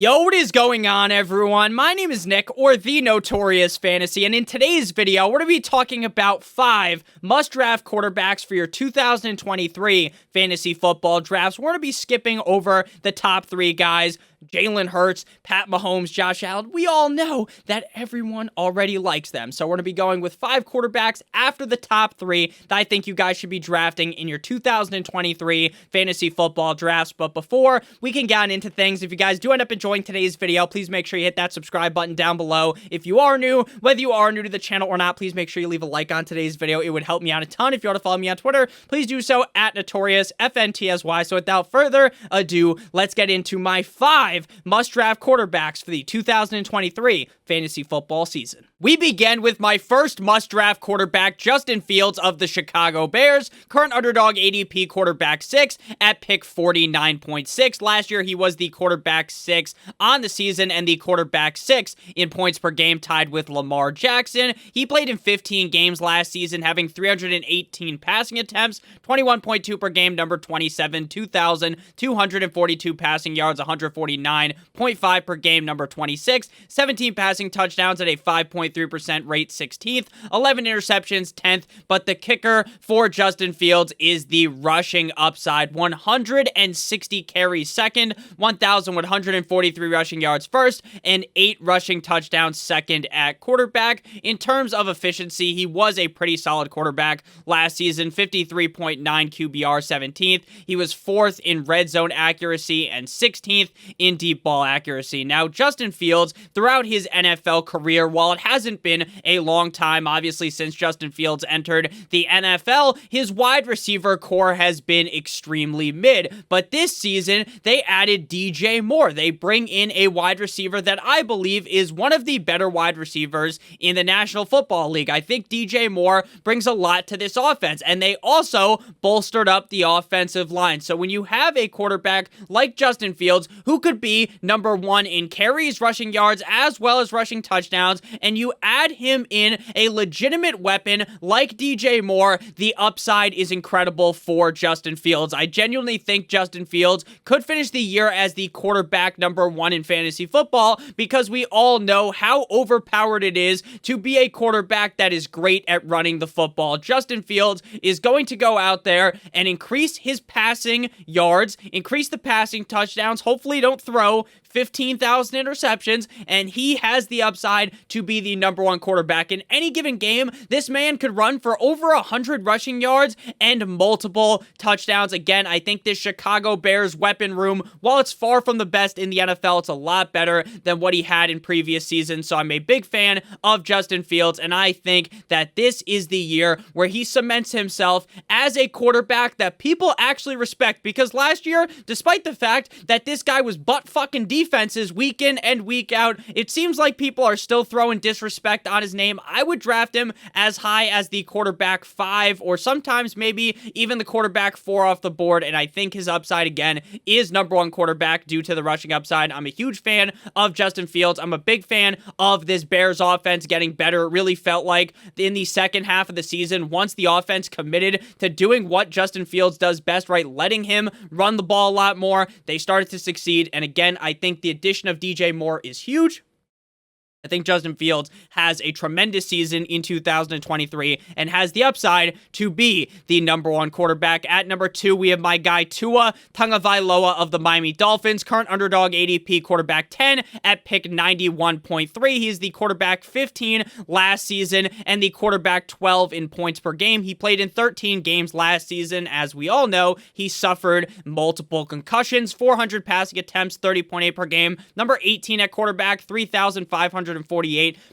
Yo, what is going on, everyone? My name is Nick, or the Notorious Fantasy, and in today's video, we're going to be talking about 5 must-draft quarterbacks for your 2023 fantasy football drafts. We're going to be skipping over the top 3 guys. Jalen Hurts, Pat Mahomes, Josh Allen. We all know that everyone already likes them. So we're going to be going with 5 quarterbacks after the top 3 that I think you guys should be drafting in your 2023 fantasy football drafts. But before we can get into things, if you guys do end up enjoying today's video, please make sure you hit that subscribe button down below. If you are new, whether you are new to the channel or not, please make sure you leave a like on today's video. It would help me out a ton. If you want to follow me on Twitter, please do so at NotoriousFantasy. So without further ado, let's get into my 5 must-draft quarterbacks for the 2023 fantasy football season. We begin with my first must-draft quarterback, Justin Fields of the Chicago Bears, current underdog ADP quarterback 6 at pick 49.6. Last year, he was the quarterback 6 on the season and the quarterback 6 in points per game, tied with Lamar Jackson. He played in 15 games last season, having 318 passing attempts, 21.2 per game, number 27, 2,242 passing yards, 149.5 per game, number 26, 17 passing touchdowns at a 5.3% rate, 16th, 11 interceptions, 10th, but the kicker for Justin Fields is the rushing upside. 160 carries second, 1,143 rushing yards first, and 8 rushing touchdowns second at quarterback. In terms of efficiency, he was a pretty solid quarterback last season, 53.9 QBR, 17th. He was 4th in red zone accuracy and 16th in deep ball accuracy. Now, Justin Fields, throughout his NFL career, while it hasn't been a long time, obviously, since Justin Fields entered the NFL, his wide receiver core has been extremely mid. But this season, they added DJ Moore. They bring in a wide receiver that I believe is one of the better wide receivers in the National Football League. I think DJ Moore brings a lot to this offense, and they also bolstered up the offensive line. So when you have a quarterback like Justin Fields, who could be number 1 in carries, rushing yards, as well as rushing touchdowns, and you add him in a legitimate weapon like DJ Moore, the upside is incredible for Justin Fields. I genuinely think Justin Fields could finish the year as the quarterback number 1 in fantasy football, because we all know how overpowered it is to be a quarterback that is great at running the football. Justin Fields is going to go out there and increase his passing yards, increase the passing touchdowns, hopefully don't throw 15,000 interceptions, and he has the upside to be the number 1 quarterback. In any given game, this man could run for over 100 rushing yards and multiple touchdowns. Again, I think this Chicago Bears weapon room, while it's far from the best in the NFL, it's a lot better than what he had in previous seasons. So I'm a big fan of Justin Fields, and I think that this is the year where he cements himself as a quarterback that people actually respect, because last year, despite the fact that this guy was butt-fucking defenses week in and week out, it seems like people are still throwing disrespect on his name. I would draft him as high as the quarterback 5, or sometimes maybe even the quarterback 4 off the board, and I think his upside, again, is number 1 quarterback due to the rushing upside. I'm a huge fan of Justin Fields. I'm a big fan of this Bears offense getting better. It really felt like in the second half of the season, once the offense committed to doing what Justin Fields does best, right, letting him run the ball a lot more, they started to succeed. And again, I think the addition of DJ Moore is huge. I think Justin Fields has a tremendous season in 2023 and has the upside to be the number 1 quarterback. At number 2, we have my guy Tua Tagovailoa of the Miami Dolphins, current underdog ADP quarterback 10 at pick 91.3. He's the quarterback 15 last season and the quarterback 12 in points per game. He played in 13 games last season. As we all know, he suffered multiple concussions, 400 passing attempts, 30.8 per game, number 18 at quarterback, 3,548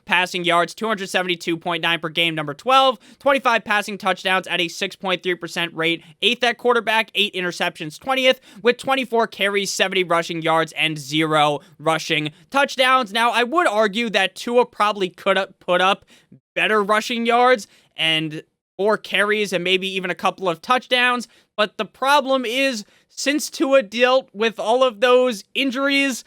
passing yards, 272.9 per game, number 12, 25 passing touchdowns at a 6.3% rate, 8th at quarterback, 8 interceptions, 20th, with 24 carries, 70 rushing yards, and 0 rushing touchdowns. Now, I would argue that Tua probably could have put up better rushing yards and 4 carries and maybe even a couple of touchdowns, but the problem is, since Tua dealt with all of those injuries,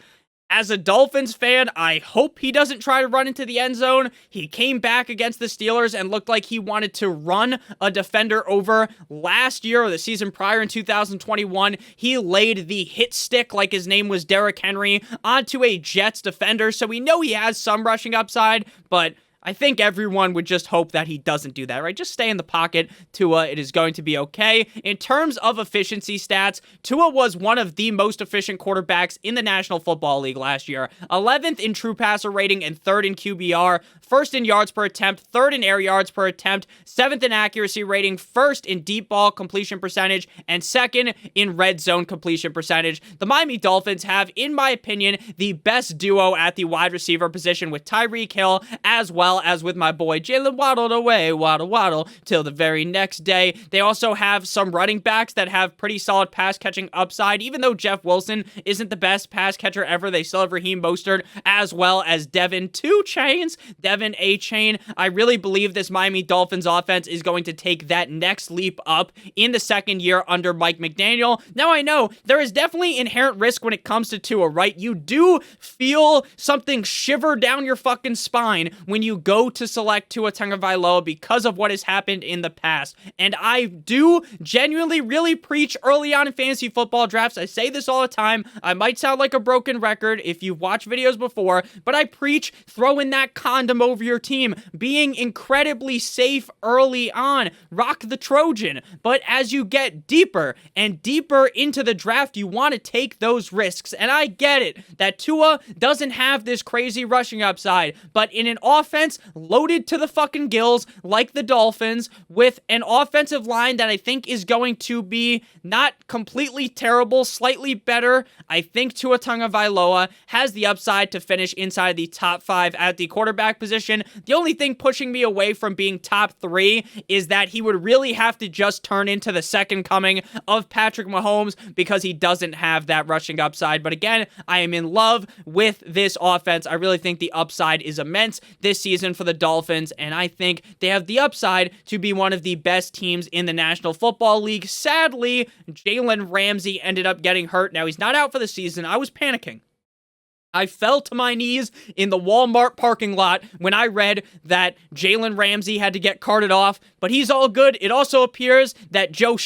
As a Dolphins fan, I hope he doesn't try to run into the end zone. He came back against the Steelers and looked like he wanted to run a defender over last year or the season prior in 2021. He laid the hit stick, like his name was Derrick Henry, onto a Jets defender, so we know he has some rushing upside, but I think everyone would just hope that he doesn't do that, right? Just stay in the pocket, Tua. It is going to be okay. In terms of efficiency stats, Tua was one of the most efficient quarterbacks in the National Football League last year. 11th in true passer rating and 3rd in QBR, 1st in yards per attempt, 3rd in air yards per attempt, 7th in accuracy rating, 1st in deep ball completion percentage, and 2nd in red zone completion percentage. The Miami Dolphins have, in my opinion, the best duo at the wide receiver position with Tyreek Hill as well as with my boy Jalen Waddle away, waddle, till the very next day. They also have some running backs that have pretty solid pass catching upside. Even though Jeff Wilson isn't the best pass catcher ever, they still have Raheem Mostert as well as Devin A. Chain. I really believe this Miami Dolphins offense is going to take that next leap up in the second year under Mike McDaniel. Now I know there is definitely inherent risk when it comes to Tua, right? You do feel something shiver down your fucking spine when you go to select Tua Tagovailoa because of what has happened in the past. And I do genuinely really preach early on in fantasy football drafts. I say this all the time. I might sound like a broken record if you've watched videos before, but I preach throwing that condom over your team, being incredibly safe early on, rock the Trojan. But as you get deeper and deeper into the draft, you want to take those risks. And I get it that Tua doesn't have this crazy rushing upside, but in an offense loaded to the fucking gills like the Dolphins, with an offensive line that I think is going to be not completely terrible, slightly better, I think Tua Tagovailoa has the upside to finish inside the top 5 at the quarterback position. The only thing pushing me away from being top 3 is that he would really have to just turn into the second coming of Patrick Mahomes because he doesn't have that rushing upside. But again, I am in love with this offense. I really think the upside is immense this season for the Dolphins, and I think they have the upside to be one of the best teams in the National Football League. Sadly, Jalen Ramsey ended up getting hurt. Now, he's not out for the season. I was panicking. I fell to my knees in the Walmart parking lot when I read that Jalen Ramsey had to get carted off, but he's all good. It also appears that Joe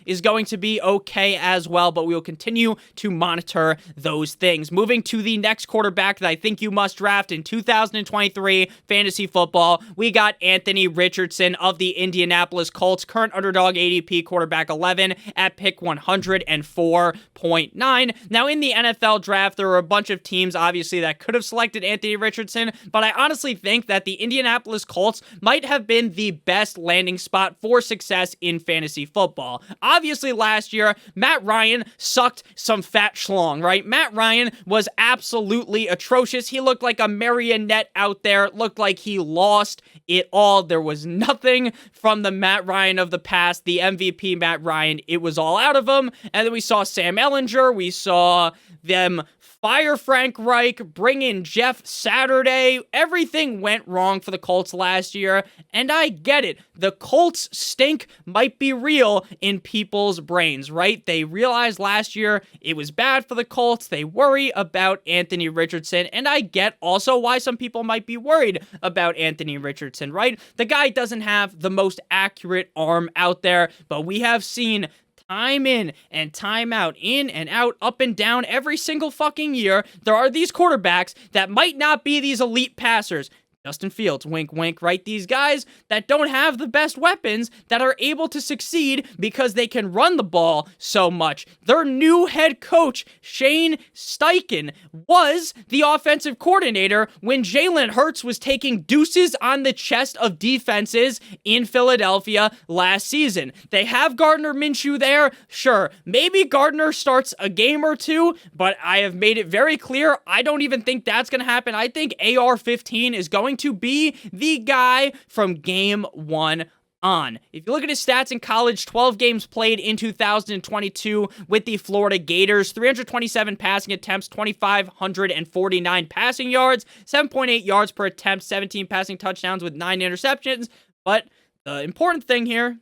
is going to be okay as well, but we will continue to monitor those things. Moving to the next quarterback that I think you must draft in 2023 fantasy football, we got Anthony Richardson of the Indianapolis Colts, current underdog ADP quarterback 11 at pick 104.9. Now, in the NFL draft, there were a bunch of teams, obviously, that could have selected Anthony Richardson, but I honestly think that the Indianapolis Colts might have been the best landing spot for success in fantasy football. Obviously, last year, Matt Ryan sucked some fat schlong, right? Matt Ryan was absolutely atrocious. He looked like a marionette out there, looked like he lost it all. There was nothing from the Matt Ryan of the past, the MVP Matt Ryan. It was all out of him. And then we saw Sam Ehlinger. We saw them fire Frank Reich, bring in Jeff Saturday. Everything went wrong for the Colts last year, and I get it. The Colts stink might be real in people's brains, right? They realized last year it was bad for the Colts. They worry about Anthony Richardson, and I get also why some people might be worried about Anthony Richardson, right? The guy doesn't have the most accurate arm out there, but we have seen time in and time out, in and out, up and down, every single fucking year, there are these quarterbacks that might not be these elite passers. Justin Fields, wink, wink, right? These guys that don't have the best weapons that are able to succeed because they can run the ball so much. Their new head coach, Shane Steichen, was the offensive coordinator when Jalen Hurts was taking deuces on the chest of defenses in Philadelphia last season. They have Gardner Minshew there. Sure, maybe Gardner starts a game or two, but I have made it very clear I don't even think that's going to happen. I think AR-15 is going to be the guy from game 1 on. If you look at his stats in college, 12 games played in 2022 with the Florida Gators, 327 passing attempts, 2,549 passing yards, 7.8 yards per attempt, 17 passing touchdowns with 9 interceptions. But the important thing here,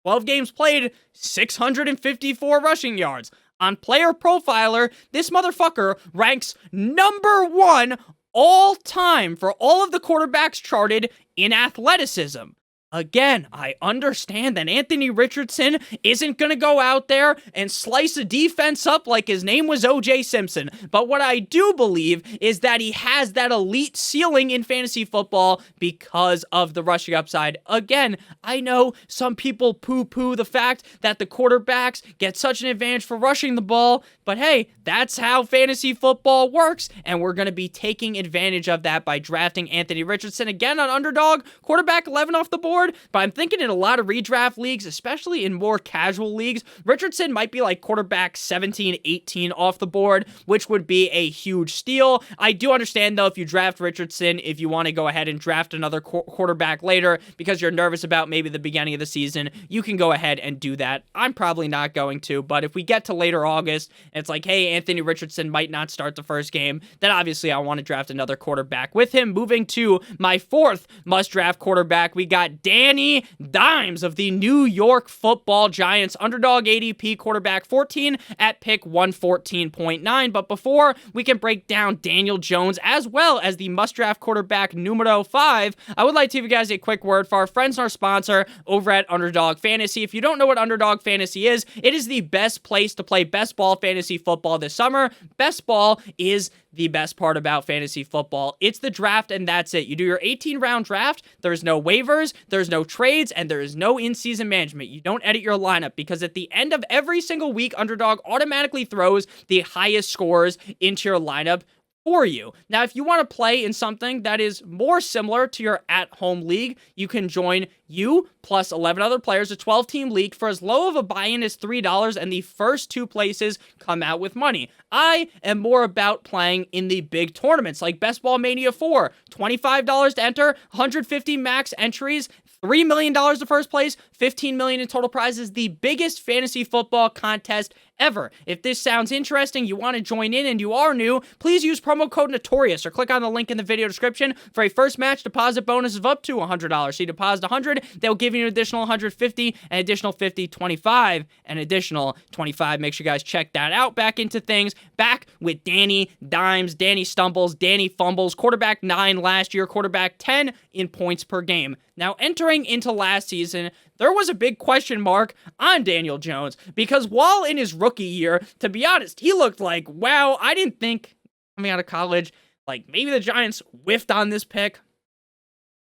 12 games played, 654 rushing yards. On Player Profiler, this motherfucker ranks number 1 all time for all of the quarterbacks charted in athleticism. Again, I understand that Anthony Richardson isn't going to go out there and slice a defense up like his name was O.J. Simpson. But what I do believe is that he has that elite ceiling in fantasy football because of the rushing upside. Again, I know some people poo-poo the fact that the quarterbacks get such an advantage for rushing the ball, but hey, that's how fantasy football works, and we're going to be taking advantage of that by drafting Anthony Richardson again on Underdog, quarterback 11 off the board. But I'm thinking in a lot of redraft leagues, especially in more casual leagues, Richardson might be like quarterback 17, 18 off the board, which would be a huge steal. I do understand, though, if you draft Richardson, if you want to go ahead and draft another quarterback later because you're nervous about maybe the beginning of the season, you can go ahead and do that. I'm probably not going to, but if we get to later August and it's like, hey, Anthony Richardson might not start the first game, then obviously I want to draft another quarterback with him. Moving to my 4th must-draft quarterback, we got Danny Dimes of the New York Football Giants, Underdog ADP quarterback 14 at pick 114.9. But before we can break down Daniel Jones as well as the must-draft quarterback numero 5, I would like to give you guys a quick word for our friends and our sponsor over at Underdog Fantasy. If you don't know what Underdog Fantasy is, it is the best place to play best ball fantasy football this summer. Best ball is the best part about fantasy football. It's the draft, and that's it. You do your 18-round draft. There's no waivers, there's no trades, and there is no in-season management. You don't edit your lineup because at the end of every single week, Underdog automatically throws the highest scores into your lineup for you. Now, if you want to play in something that is more similar to your at-home league, you can join you plus 11 other players, a 12-team league for as low of a buy-in as $3, and the first 2 places come out with money. I am more about playing in the big tournaments like Best Ball Mania 4, $25 to enter, 150 max entries, $3 million to first place, $15 million in total prizes, the biggest fantasy football contest ever. If this sounds interesting, you want to join in, and you are new, please use promo code Notorious or click on the link in the video description for a first match deposit bonus of up to $100. So you deposit $100, they'll give you an additional $150, an additional $50, $25, an additional $25. Make sure you guys check that out. Back into things, back with Danny Dimes, Danny stumbles, Danny fumbles, quarterback 9 last year, quarterback 10 in points per game. Now, entering into last season, there was a big question mark on Daniel Jones because while in his rookie year, to be honest, he looked like, wow, I didn't think coming out of college, like maybe the Giants whiffed on this pick.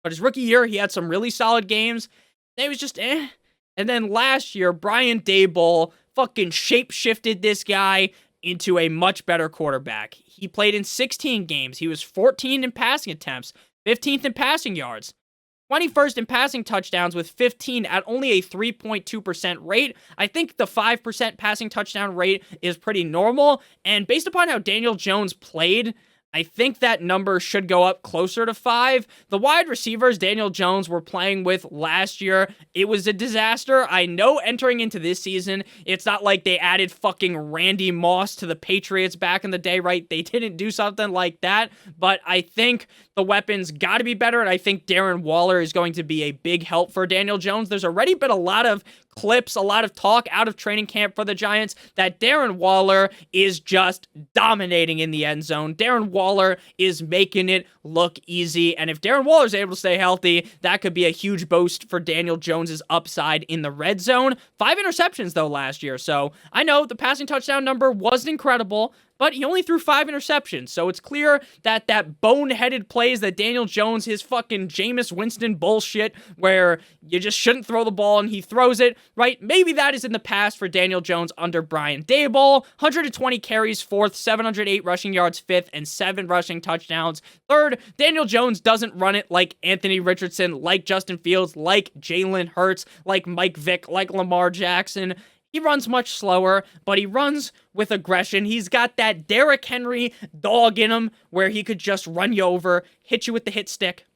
But his rookie year, he had some really solid games. And it was just eh. And then last year, Brian Daboll fucking shape-shifted this guy into a much better quarterback. He played in 16 games. He was 14th in passing attempts, 15th in passing yards, 21st in passing touchdowns with 15 at only a 3.2% rate. I think the 5% passing touchdown rate is pretty normal. And based upon how Daniel Jones played, I think that number should go up closer to 5. The wide receivers Daniel Jones were playing with last year, it was a disaster. I know entering into this season, it's not like they added fucking Randy Moss to the Patriots back in the day, right? They didn't do something like that, but I think the weapons got to be better, and I think Darren Waller is going to be a big help for Daniel Jones. There's already been a lot of clips, a lot of talk out of training camp for the Giants that Darren Waller is just dominating in the end zone. Darren Waller is making it look easy, and if Darren Waller is able to stay healthy, that could be a huge boost for Daniel Jones's upside in the red zone. 5 interceptions, though, last year, so I know the passing touchdown number wasn't incredible, but he only threw 5 interceptions, so it's clear that that boneheaded plays that Daniel Jones, his fucking Jameis Winston bullshit, where you just shouldn't throw the ball and he throws it, right? Maybe that is in the past for Daniel Jones under Brian Daboll. 120 carries, 4th, 708 rushing yards, 5th, and 7 rushing touchdowns, 3rd. Daniel Jones doesn't run it like Anthony Richardson, like Justin Fields, like Jalen Hurts, like Mike Vick, like Lamar Jackson. He runs much slower, but he runs with aggression. He's got that Derrick Henry dog in him where he could just run you over, hit you with the hit stick.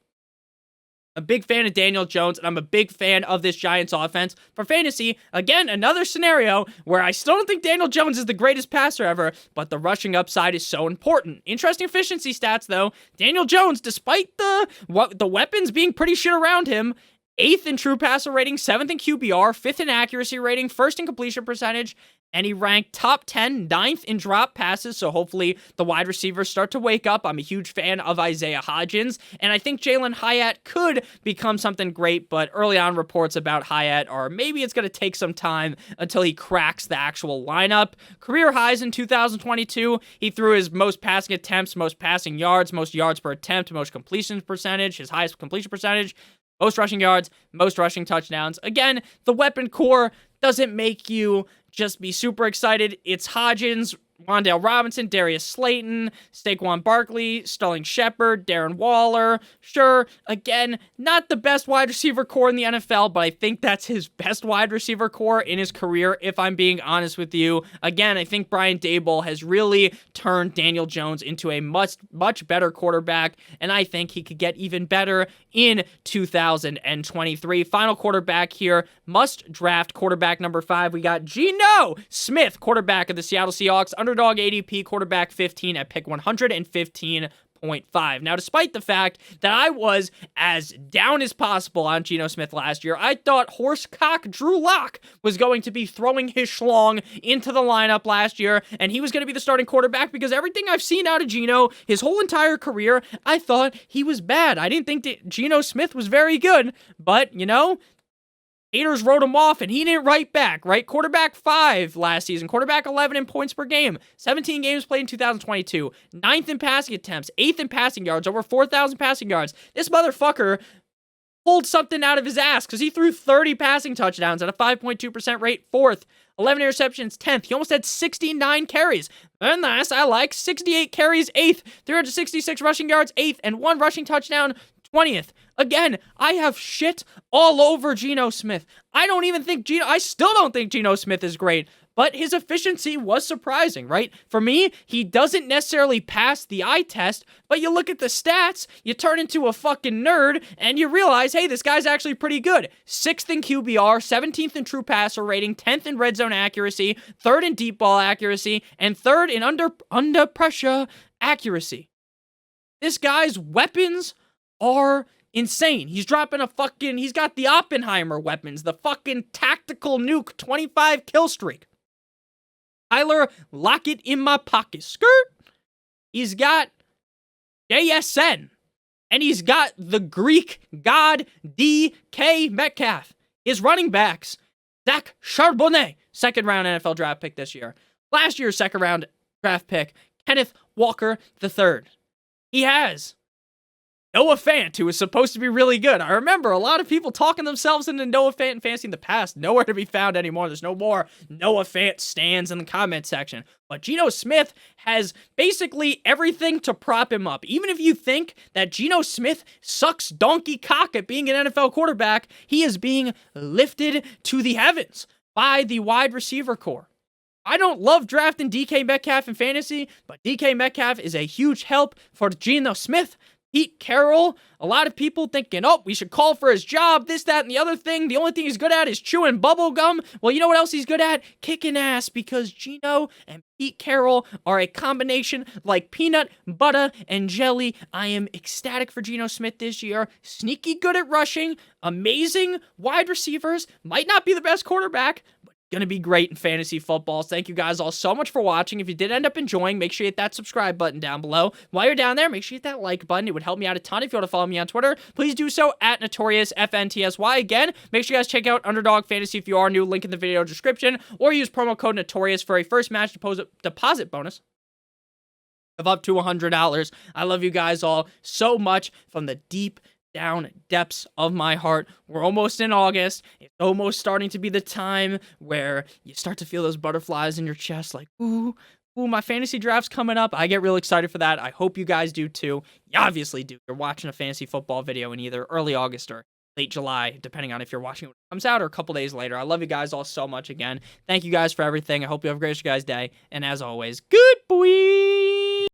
I'm a big fan of Daniel Jones, and I'm a big fan of this Giants offense. For fantasy, again, another scenario where I still don't think Daniel Jones is the greatest passer ever, but the rushing upside is so important. Interesting efficiency stats, though. Daniel Jones, despite the weapons being pretty shit around him, 8th in true passer rating, 7th in QBR, 5th in accuracy rating, 1st in completion percentage, and he ranked top 10, 9th in drop passes, so hopefully the wide receivers start to wake up. I'm a huge fan of Isaiah Hodgins, and I think Jalen Hyatt could become something great, but early on reports about Hyatt are maybe it's going to take some time until he cracks the actual lineup. Career highs in 2022, he threw his most passing attempts, most passing yards, most yards per attempt, most completion percentage, his highest completion percentage, most rushing yards, most rushing touchdowns. Again, the weapon core doesn't make you just be super excited. It's Hodgins, Wan'Dale Robinson, Darius Slayton, Saquon Barkley, Sterling Shepard, Darren Waller. Sure, again, not the best wide receiver core in the NFL, but I think that's his best wide receiver core in his career, if I'm being honest with you. Again, I think Brian Daboll has really turned Daniel Jones into a much better quarterback, and I think he could get even better in 2023. Final quarterback here, must draft quarterback number 5. We got Geno Smith, quarterback of the Seattle Seahawks, underdog ADP, quarterback 15 at pick 115.5. Now, despite the fact that I was as down as possible on Geno Smith last year, I thought horsecock Drew Lock was going to be throwing his schlong into the lineup last year, and he was going to be the starting quarterback because everything I've seen out of Geno his whole entire career, I thought he was bad. I didn't think that Geno Smith was very good, but, you know, haters wrote him off, and he didn't write back, right? Quarterback 5 last season, quarterback 11 in points per game, 17 games played in 2022, 9th in passing attempts, 8th in passing yards, over 4,000 passing yards. This motherfucker pulled something out of his ass because he threw 30 passing touchdowns at a 5.2% rate, 4th, 11 interceptions, 10th. He almost had 69 carries. And nice, I like 68 carries, 8th, 366 rushing yards, 8th, and 1 rushing touchdown, 20th. Again, I have shit all over Geno Smith. I still don't think Geno Smith is great, but his efficiency was surprising, right? For me, he doesn't necessarily pass the eye test, but you look at the stats, you turn into a fucking nerd, and you realize, hey, this guy's actually pretty good. 6th in QBR, 17th in true passer rating, 10th in red zone accuracy, 3rd in deep ball accuracy, and 3rd in under pressure accuracy. This guy's weapons are insane. He's got the Oppenheimer weapons, the fucking tactical nuke 25 kill streak. Tyler, lock it in my pocket. Skirt. He's got JSN. And he's got the Greek god DK Metcalf. His running backs, Zach Charbonnet, 2nd round NFL draft pick this year. Last year's 2nd round draft pick, Kenneth Walker III. He has Noah Fant, who was supposed to be really good. I remember a lot of people talking themselves into Noah Fant in fantasy in the past. Nowhere to be found anymore. There's no more Noah Fant stands in the comment section. But Geno Smith has basically everything to prop him up. Even if you think that Geno Smith sucks donkey cock at being an NFL quarterback, he is being lifted to the heavens by the wide receiver core. I don't love drafting DK Metcalf in fantasy, but DK Metcalf is a huge help for Geno Smith. Pete Carroll, a lot of people thinking, oh, we should call for his job, this, that, and the other thing. The only thing he's good at is chewing bubble gum. Well, you know what else he's good at? Kicking ass, because Geno and Pete Carroll are a combination like peanut, butter, and jelly. I am ecstatic for Geno Smith this year. Sneaky good at rushing, amazing wide receivers, might not be the best quarterback, but gonna be great in fantasy football. Thank you guys all so much for watching. If you did end up enjoying, make sure you hit that subscribe button down below. While you're down there, make sure you hit that like button. It would help me out a ton. If you want to follow me on Twitter, please do so at NotoriousFantasy. Again, make sure you guys check out Underdog Fantasy if you are new. Link in the video description, or use promo code Notorious for a first match deposit bonus of up to $100. I love you guys all so much from the deep down depths of my heart. We're almost in August. It's almost starting to be the time where you start to feel those butterflies in your chest, like, ooh, my fantasy draft's coming up. I get real excited for that. I hope you guys do too. You obviously do. You're watching a fantasy football video in either early August or late July, depending on if you're watching it when it comes out or a couple days later. I love you guys all so much again. Thank you guys for everything. I hope you have a great guys' day. And as always, good boy.